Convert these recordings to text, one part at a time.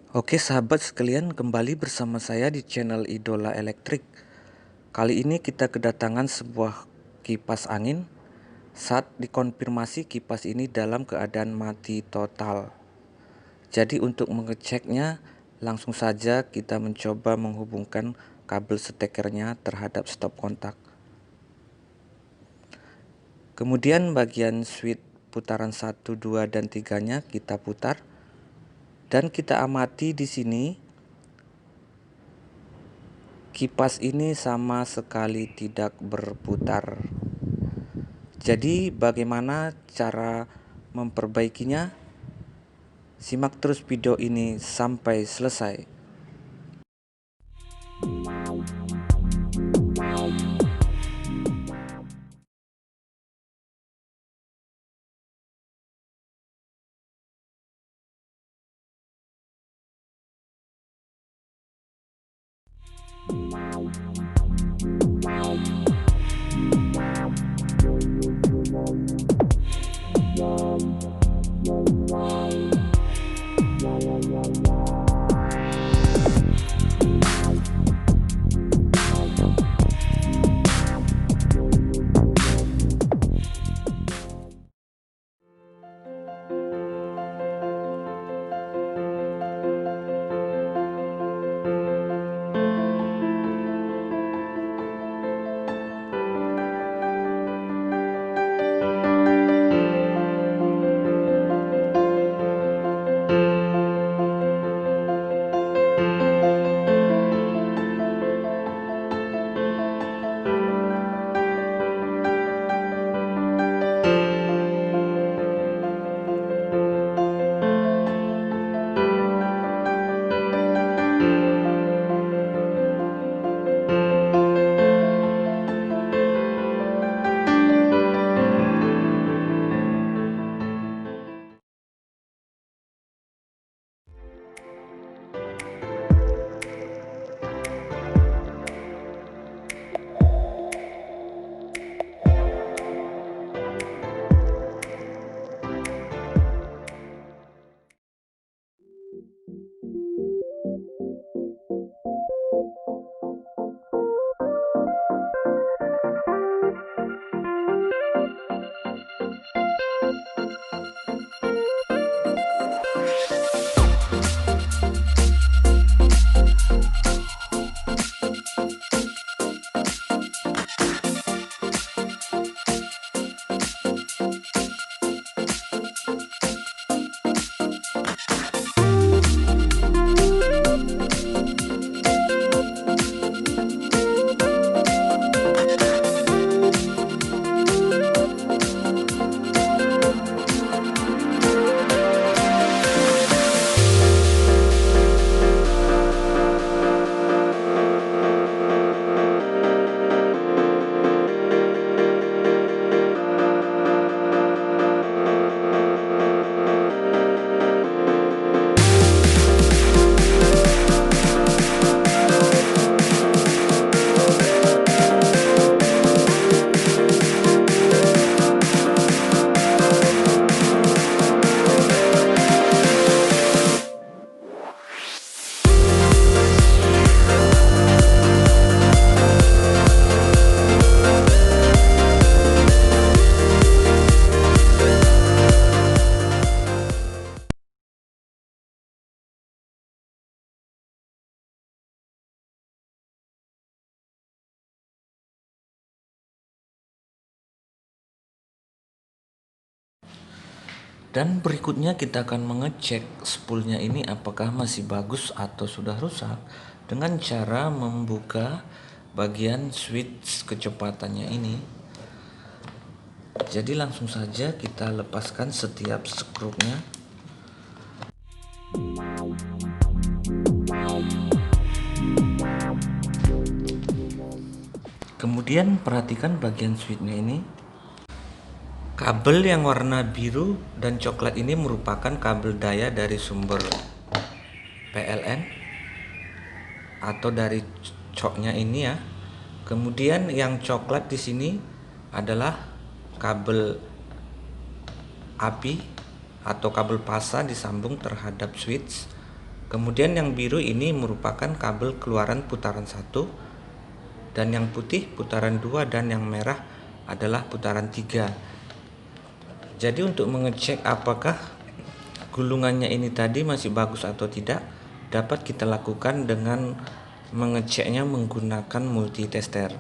Oke sahabat sekalian, kembali bersama saya di channel Idola Elektrik. Kali ini kita kedatangan sebuah kipas angin. Saat dikonfirmasi kipas ini dalam keadaan mati total. Jadi untuk mengeceknya, langsung saja kita mencoba menghubungkan kabel stekernya terhadap stop kontak. Kemudian bagian switch putaran 1, 2, dan 3-nya kita putar. Dan kita amati di sini kipas ini sama sekali tidak berputar. Jadi bagaimana cara memperbaikinya? Simak terus video ini sampai selesai. Dan berikutnya kita akan mengecek spoolnya ini apakah masih bagus atau sudah rusak dengan cara membuka bagian switch kecepatannya ini. Jadi langsung saja kita lepaskan setiap skrunya. Kemudian perhatikan bagian switchnya ini. Kabel yang warna biru dan coklat ini merupakan kabel daya dari sumber PLN atau dari coknya ini ya. Kemudian yang coklat di sini adalah kabel api atau kabel pasa disambung terhadap switch. Kemudian yang biru ini merupakan kabel keluaran putaran 1, dan yang putih putaran 2, dan yang merah adalah putaran 3. Jadi untuk mengecek apakah gulungannya ini tadi masih bagus atau tidak, dapat kita lakukan dengan mengeceknya menggunakan multitester.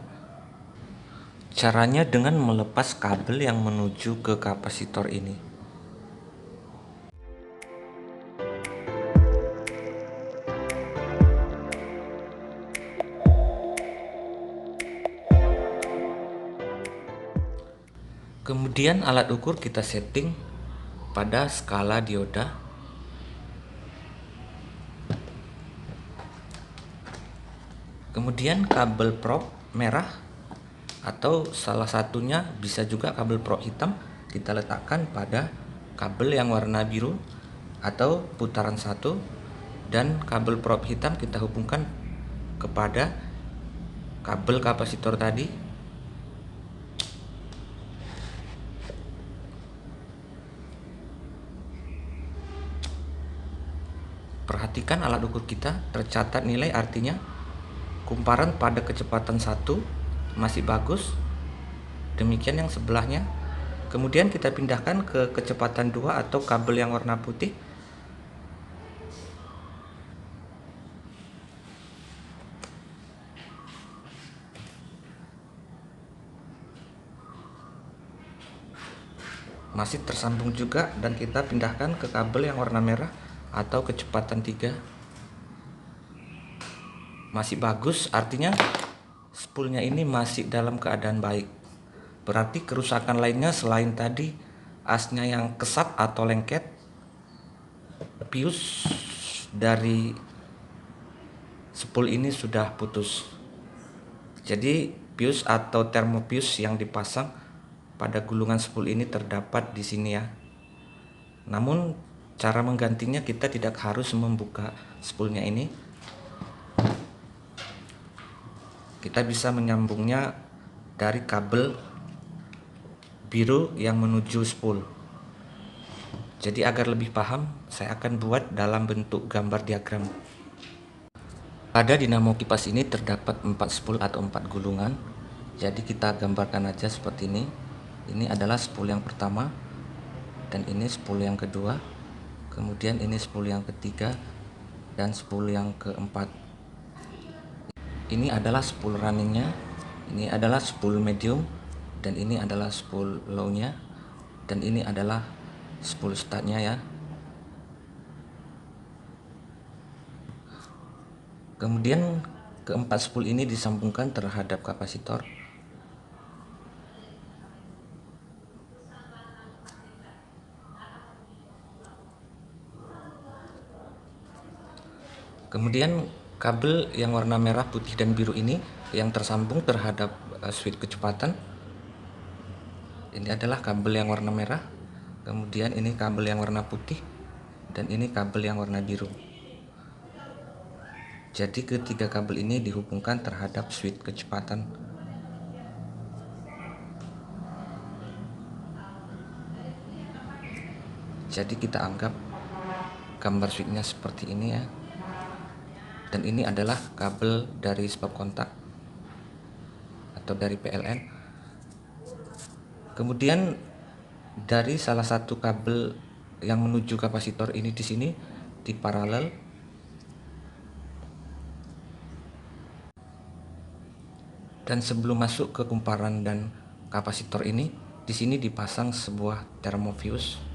Caranya dengan melepas kabel yang menuju ke kapasitor ini. Kemudian alat ukur kita setting pada skala dioda. Kemudian kabel probe merah atau salah satunya bisa juga kabel probe hitam kita letakkan pada kabel yang warna biru atau putaran 1, dan kabel probe hitam kita hubungkan kepada kabel kapasitor tadi. Perhatikan alat ukur kita tercatat nilai, artinya kumparan pada kecepatan 1 masih bagus. Demikian yang sebelahnya. Kemudian kita pindahkan ke kecepatan 2 atau kabel yang warna putih. Masih tersambung juga, dan kita pindahkan ke kabel yang warna merah atau kecepatan 3. Masih bagus, artinya spoolnya ini masih dalam keadaan baik. Berarti kerusakan lainnya selain tadi asnya yang kesat atau lengket, fuse dari spool ini sudah putus. Jadi fuse atau thermofuse yang dipasang pada gulungan spool ini terdapat di sini ya. Namun cara menggantinya kita tidak harus membuka spoolnya ini. Kita bisa menyambungnya dari kabel biru yang menuju spool. Jadi agar lebih paham, saya akan buat dalam bentuk gambar diagram. Pada dinamo kipas ini terdapat 4 spool atau 4 gulungan. Jadi kita gambarkan aja seperti ini. Ini adalah spool yang pertama, dan ini spool yang kedua, kemudian ini spool yang ketiga, dan spool yang keempat. Ini adalah spool runningnya, ini adalah spool medium, dan ini adalah spool low-nya, dan ini adalah spool startnya ya. Kemudian keempat spool ini disambungkan terhadap kapasitor. Kemudian kabel yang warna merah, putih, dan biru ini yang tersambung terhadap switch kecepatan. Ini adalah kabel yang warna merah, kemudian ini kabel yang warna putih, dan ini kabel yang warna biru. Jadi ketiga kabel ini dihubungkan terhadap switch kecepatan. Jadi kita anggap gambar switchnya seperti ini ya. Dan ini adalah kabel dari stop kontak atau dari PLN. Kemudian dari salah satu kabel yang menuju kapasitor ini di sini di paralel. Dan sebelum masuk ke kumparan dan kapasitor ini, di sini dipasang sebuah thermofuse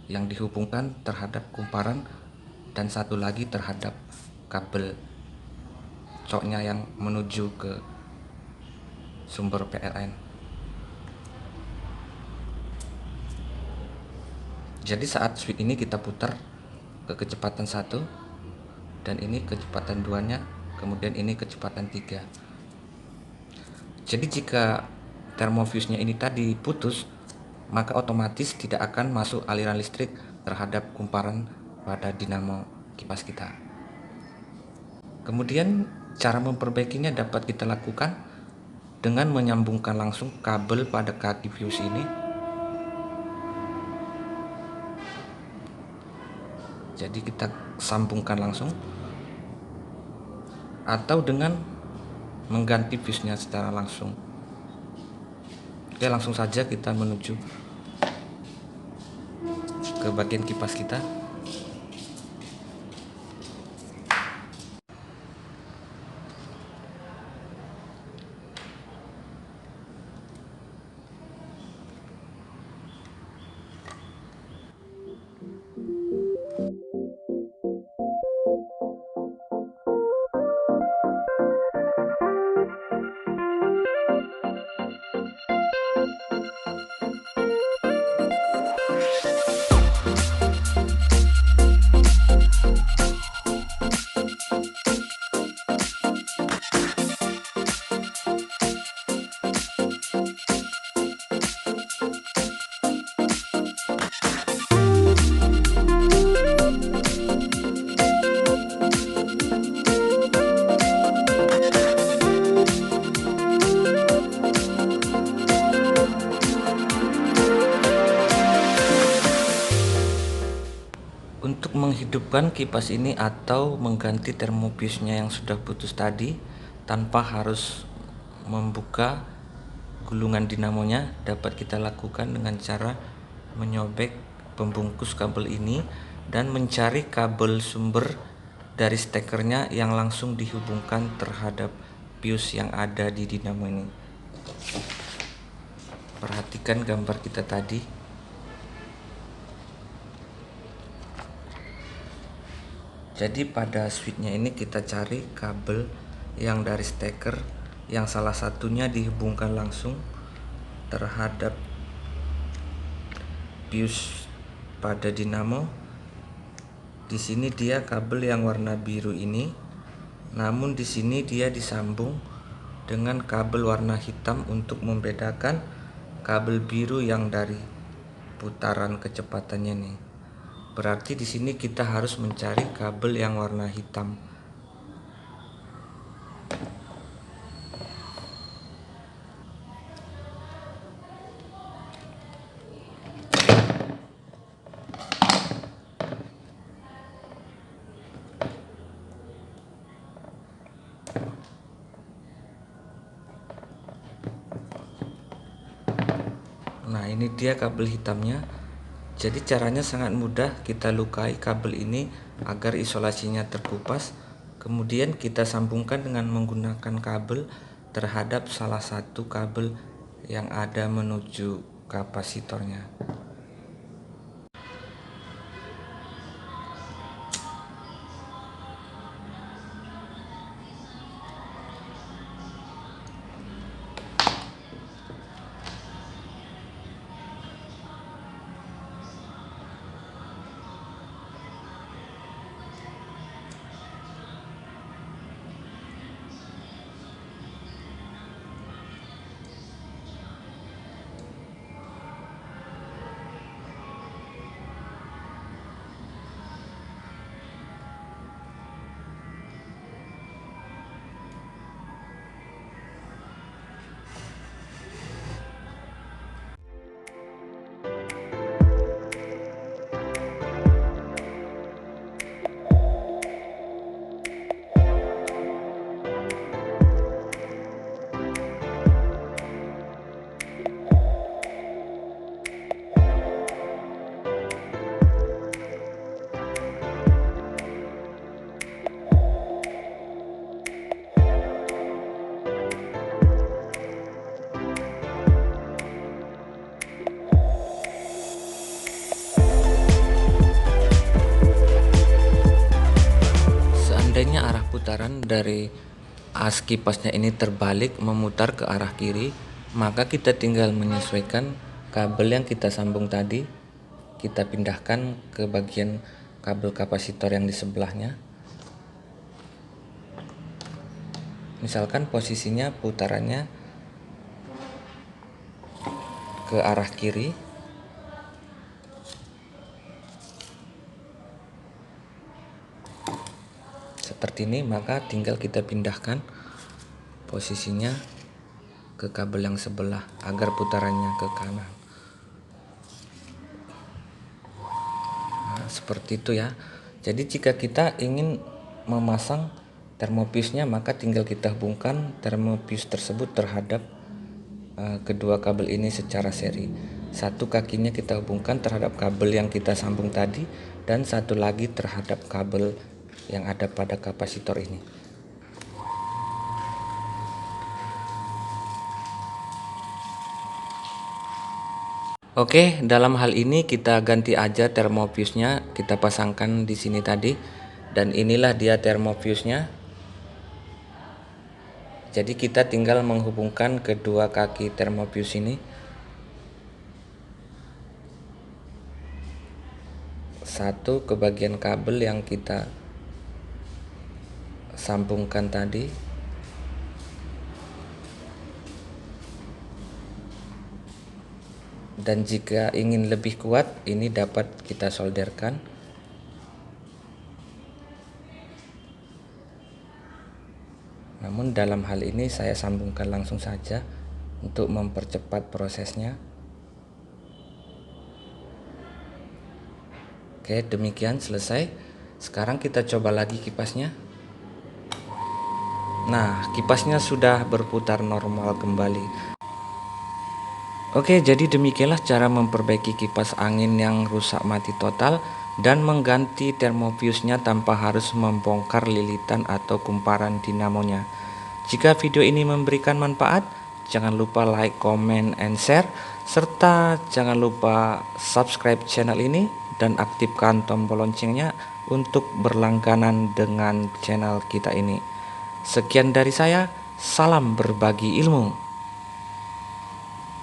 yang dihubungkan terhadap kumparan dan satu lagi terhadap kabel coknya yang menuju ke sumber PLN. Jadi saat switch ini kita putar ke kecepatan 1, dan ini kecepatan 2-nya, kemudian ini kecepatan 3. Jadi jika thermofuse-nya ini tadi putus, maka otomatis tidak akan masuk aliran listrik terhadap kumparan pada dinamo kipas kita. Kemudian cara memperbaikinya dapat kita lakukan dengan menyambungkan langsung kabel pada kaki fuse ini. Jadi kita sambungkan langsung, atau dengan mengganti fuse-nya secara langsung. Oke, langsung saja kita menuju ke bagian kipas kita. Untuk menghidupkan kipas ini atau mengganti termofuse-nya yang sudah putus tadi tanpa harus membuka gulungan dinamonya, dapat kita lakukan dengan cara menyobek pembungkus kabel ini dan mencari kabel sumber dari stekernya yang langsung dihubungkan terhadap fuse yang ada di dinamo ini. Perhatikan gambar kita tadi. Jadi pada switchnya ini kita cari kabel yang dari steker yang salah satunya dihubungkan langsung terhadap fuse pada dinamo. Di sini dia kabel yang warna biru ini, namun di sini dia disambung dengan kabel warna hitam untuk membedakan kabel biru yang dari putaran kecepatannya nih. Berarti di sini kita harus mencari kabel yang warna hitam. Nah, ini dia kabel hitamnya. Jadi caranya sangat mudah, kita lukai kabel ini agar isolasinya terkupas. Kemudian kita sambungkan dengan menggunakan kabel terhadap salah satu kabel yang ada menuju kapasitornya. Seandainya arah putaran dari as kipasnya ini terbalik memutar ke arah kiri, maka kita tinggal menyesuaikan kabel yang kita sambung tadi, kita pindahkan ke bagian kabel kapasitor yang di sebelahnya. Misalkan posisinya putarannya ke arah kiri, seperti ini, maka tinggal kita pindahkan posisinya ke kabel yang sebelah agar putarannya ke kanan. Nah, seperti itu ya. Jadi jika kita ingin memasang termofuse-nya, maka tinggal kita hubungkan termofuse tersebut terhadap kedua kabel ini secara seri. Satu kakinya kita hubungkan terhadap kabel yang kita sambung tadi, dan satu lagi terhadap kabel yang ada pada kapasitor ini. Oke, dalam hal ini kita ganti aja termofuse-nya, kita pasangkan di sini tadi, dan inilah dia termofuse-nya. Jadi kita tinggal menghubungkan kedua kaki termofuse ini, satu ke bagian kabel yang kita sambungkan tadi, dan jika ingin lebih kuat ini dapat kita solderkan. Namun dalam hal ini saya sambungkan langsung saja untuk mempercepat prosesnya. Oke, demikian selesai. Sekarang kita coba lagi kipasnya. Nah, kipasnya sudah berputar normal kembali. Oke, jadi demikianlah cara memperbaiki kipas angin yang rusak mati total dan mengganti termofuse-nya tanpa harus membongkar lilitan atau kumparan dinamonya. Jika video ini memberikan manfaat, jangan lupa like, comment, and share, serta jangan lupa subscribe channel ini dan aktifkan tombol loncengnya untuk berlangganan dengan channel kita ini. Sekian dari saya, salam berbagi ilmu.